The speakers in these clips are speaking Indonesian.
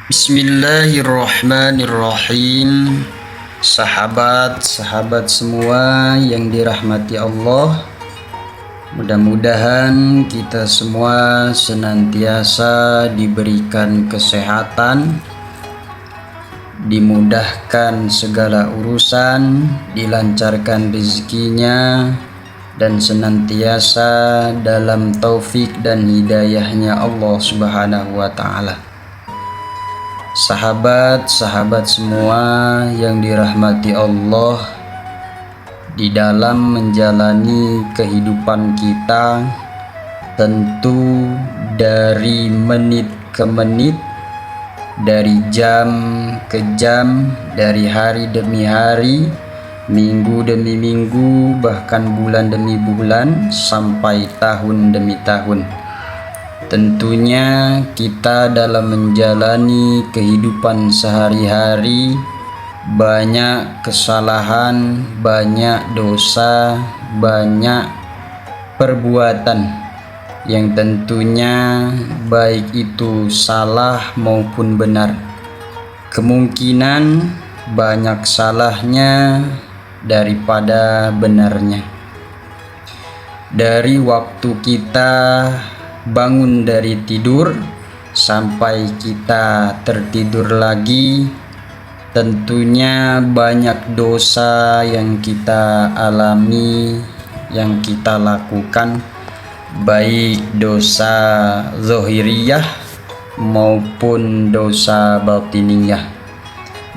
Bismillahirrahmanirrahim. Sahabat-sahabat semua yang dirahmati Allah, mudah-mudahan kita semua senantiasa diberikan kesehatan, dimudahkan segala urusan, dilancarkan rezekinya, dan senantiasa dalam taufik dan hidayahnya Allah Subhanahu wa Ta'ala. Sahabat-sahabat semua yang dirahmati Allah, di dalam menjalani kehidupan kita, tentu dari menit ke menit, dari jam ke jam, dari hari demi hari, minggu demi minggu, bahkan bulan demi bulan, sampai tahun demi tahun. Tentunya kita dalam menjalani kehidupan sehari-hari banyak kesalahan, banyak dosa, banyak perbuatan yang tentunya baik itu salah maupun benar. Kemungkinan banyak salahnya daripada benarnya. Dari waktu kita bangun dari tidur sampai kita tertidur lagi, tentunya banyak dosa yang kita alami, yang kita lakukan, baik dosa zahiriyah maupun dosa batiniyah,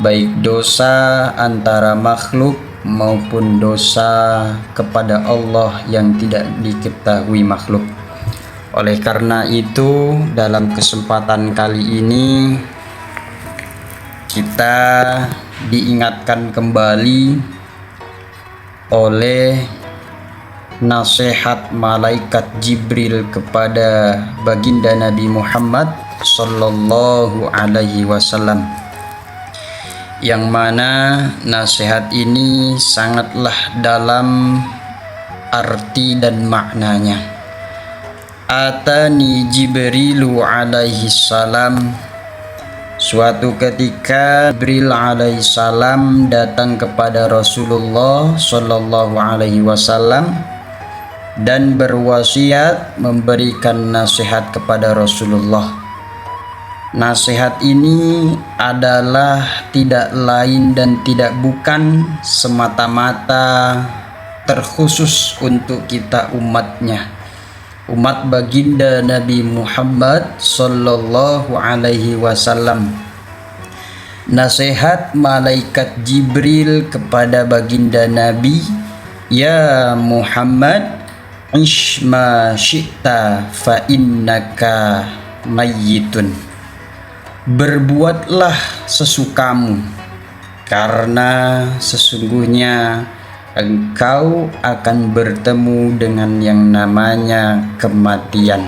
baik dosa antara makhluk maupun dosa kepada Allah yang tidak diketahui makhluk. Oleh karena itu, dalam kesempatan kali ini kita diingatkan kembali oleh nasihat malaikat Jibril kepada baginda Nabi Muhammad sallallahu alaihi wasallam, yang mana nasihat ini sangatlah dalam arti dan maknanya. Atani Jibrilu alaihi salam. Suatu ketika Jibril alaihi salam datang kepada Rasulullah sallallahu alaihi wasallam dan berwasiat memberikan nasihat kepada Rasulullah. Nasihat ini adalah tidak lain dan tidak bukan semata-mata terkhusus untuk kita umatnya, umat baginda Nabi Muhammad sallallahu alaihi wasallam. Nasihat malaikat Jibril kepada baginda Nabi, ya Muhammad, ish ma syi'ta fa innaka mayyitun. Berbuatlah sesukamu, karena sesungguhnya engkau akan bertemu dengan yang namanya kematian.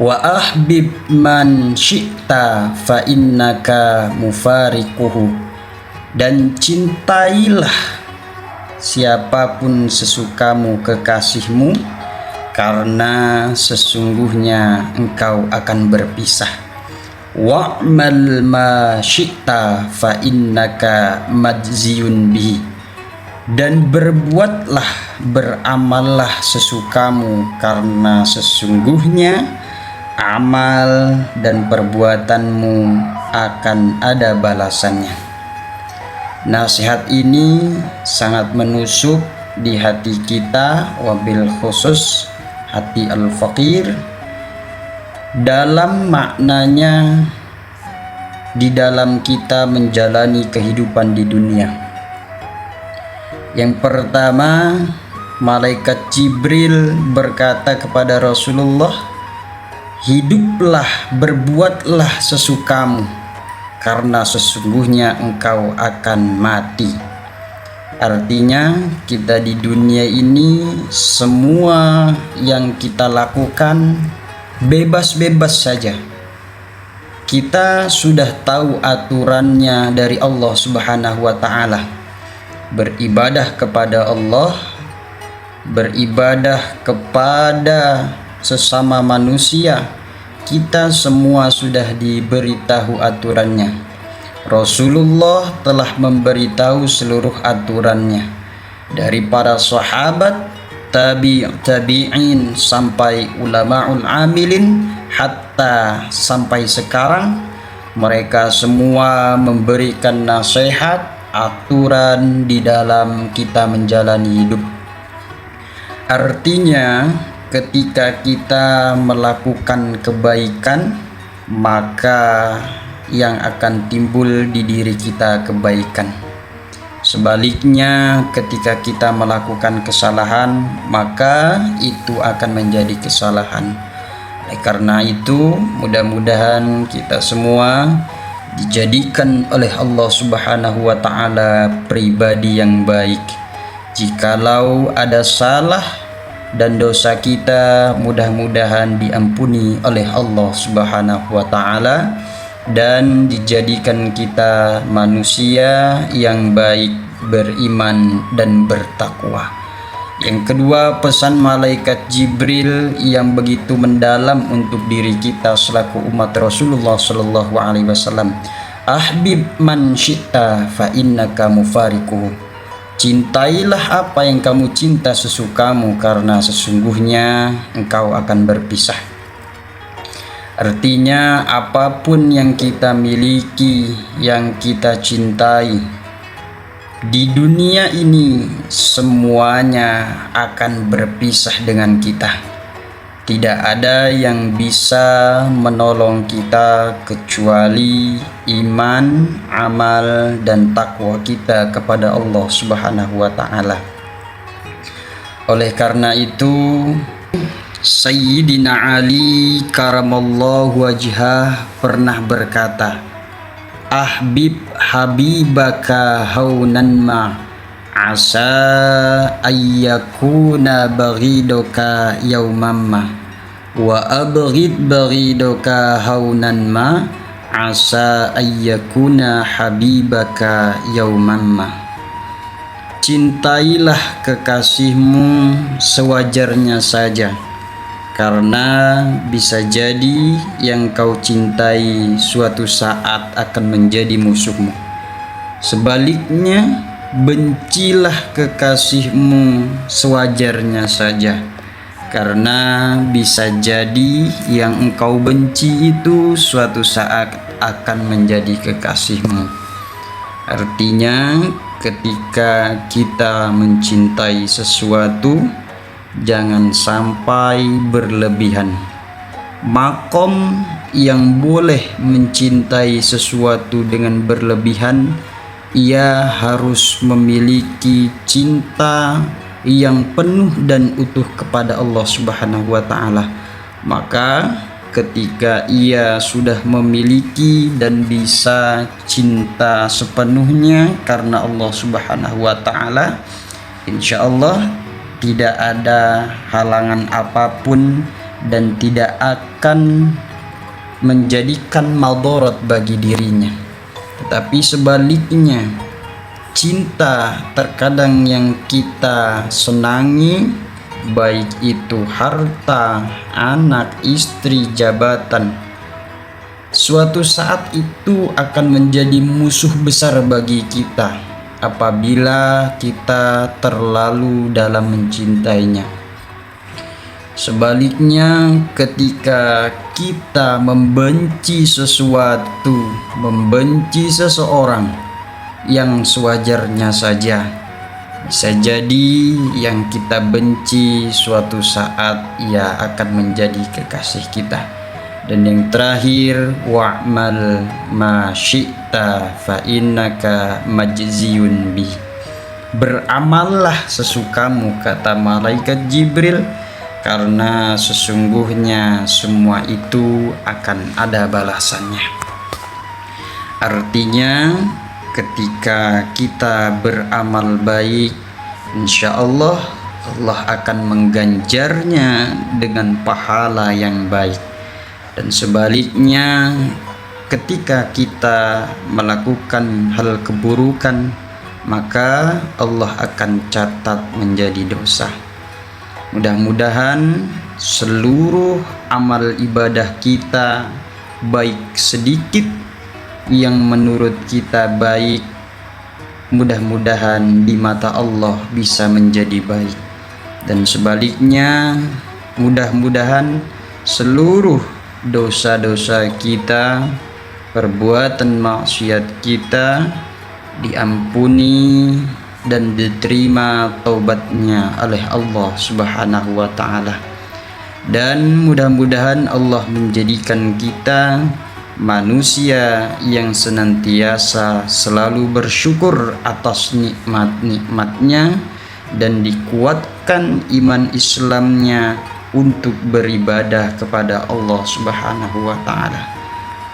Wa ahbib man syi'ta fa innaka mufariquhu. Dan cintailah siapapun sesukamu, kekasihmu, karena sesungguhnya engkau akan berpisah. Wa'mal ma syi'ta fa innaka majziyun bihi. Dan berbuatlah, beramallah sesukamu, karena sesungguhnya amal dan perbuatanmu akan ada balasannya. Nasihat ini sangat menusuk di hati kita, wabil khusus hati al-faqir, dalam maknanya di dalam kita menjalani kehidupan di dunia. Yang pertama, malaikat Jibril berkata kepada Rasulullah, hiduplah, berbuatlah sesukamu, karena sesungguhnya engkau akan mati. Artinya kita di dunia ini semua yang kita lakukan bebas-bebas saja. Kita sudah tahu aturannya dari Allah Subhanahu wa Ta'ala. Beribadah kepada Allah, beribadah kepada sesama manusia, kita semua sudah diberitahu aturannya. Rasulullah telah memberitahu seluruh aturannya, dari para sahabat, tabi'in sampai ulamaul amilin, hatta sampai sekarang mereka semua memberikan nasihat, aturan di dalam kita menjalani hidup. Artinya, ketika kita melakukan kebaikan, maka yang akan timbul di diri kita kebaikan. Sebaliknya, ketika kita melakukan kesalahan, maka itu akan menjadi kesalahan. Karena itu, mudah-mudahan kita semua dijadikan oleh Allah Subhanahu wa Ta'ala pribadi yang baik. Jikalau ada salah dan dosa kita, mudah-mudahan diampuni oleh Allah Subhanahu wa Ta'ala dan dijadikan kita manusia yang baik, beriman dan bertakwa. Yang kedua, pesan malaikat Jibril yang begitu mendalam untuk diri kita selaku umat Rasulullah sallallahu alaihi wasallam. Ahbib man syi'ta fa innaka mufariquhu. Cintailah apa yang kamu cinta sesukamu, karena sesungguhnya engkau akan berpisah. Artinya, apapun yang kita miliki, yang kita cintai di dunia ini, semuanya akan berpisah dengan kita. Tidak ada yang bisa menolong kita kecuali iman, amal, dan takwa kita kepada Allah Subhanahu wa Ta'ala. Oleh karena itu, Sayyidina Ali karamallahu wajhah pernah berkata, "Ahbib habibaka haunan ma asa ayyakuna baghidoka yaumamma wa abghid baghidoka haunan ma asa ayyakuna habibaka yaumamma." Cintailah kekasihmu sewajarnya saja, karena bisa jadi yang kau cintai suatu saat akan menjadi musuhmu. Sebaliknya, bencilah kekasihmu sewajarnya saja, karena bisa jadi yang engkau benci itu suatu saat akan menjadi kekasihmu. Artinya, ketika kita mencintai sesuatu, jangan sampai berlebihan. Makom yang boleh mencintai sesuatu dengan berlebihan, ia harus memiliki cinta yang penuh dan utuh kepada Allah Subhanahu wa Ta'ala. Maka ketika ia sudah memiliki dan bisa cinta sepenuhnya karena Allah Subhanahu wa Ta'ala, insya Allah tidak ada halangan apapun dan tidak akan menjadikan madarat bagi dirinya. Tetapi sebaliknya, cinta terkadang yang kita senangi, baik itu harta, anak, istri, jabatan, suatu saat itu akan menjadi musuh besar bagi kita apabila kita terlalu dalam mencintainya. Sebaliknya, ketika kita membenci sesuatu, membenci seseorang yang sewajarnya saja, bisa jadi yang kita benci suatu saat ia akan menjadi kekasih kita. Dan yang terakhir, wa'mal ma syi'ta fa innaka majziyun bi. Beramallah sesukamu, kata malaikat Jibril, karena sesungguhnya semua itu akan ada balasannya. Artinya, ketika kita beramal baik, insya Allah akan mengganjarnya dengan pahala yang baik. Dan sebaliknya, ketika kita melakukan hal keburukan, maka Allah akan catat menjadi dosa. Mudah-mudahan seluruh amal ibadah kita, baik sedikit yang menurut kita baik, mudah-mudahan di mata Allah bisa menjadi baik. Dan sebaliknya, mudah-mudahan seluruh dosa-dosa kita, perbuatan maksiat kita diampuni dan diterima taubatnya oleh Allah Subhanahu wa ta'ala. Dan mudah-mudahan Allah menjadikan kita manusia yang senantiasa selalu bersyukur atas nikmat-nikmatnya dan dikuatkan iman Islamnya untuk beribadah kepada Allah Subhanahu wa ta'ala.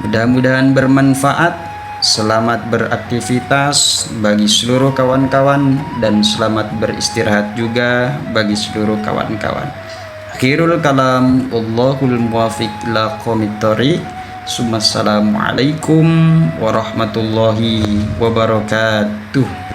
Mudah-mudahan bermanfaat. Selamat beraktivitas bagi seluruh kawan-kawan dan selamat beristirahat juga bagi seluruh kawan-kawan. Akhirul kalam, wallahul muwaffiq ila aqwamit thoriq. Assalamualaikum warahmatullahi wabarakatuh.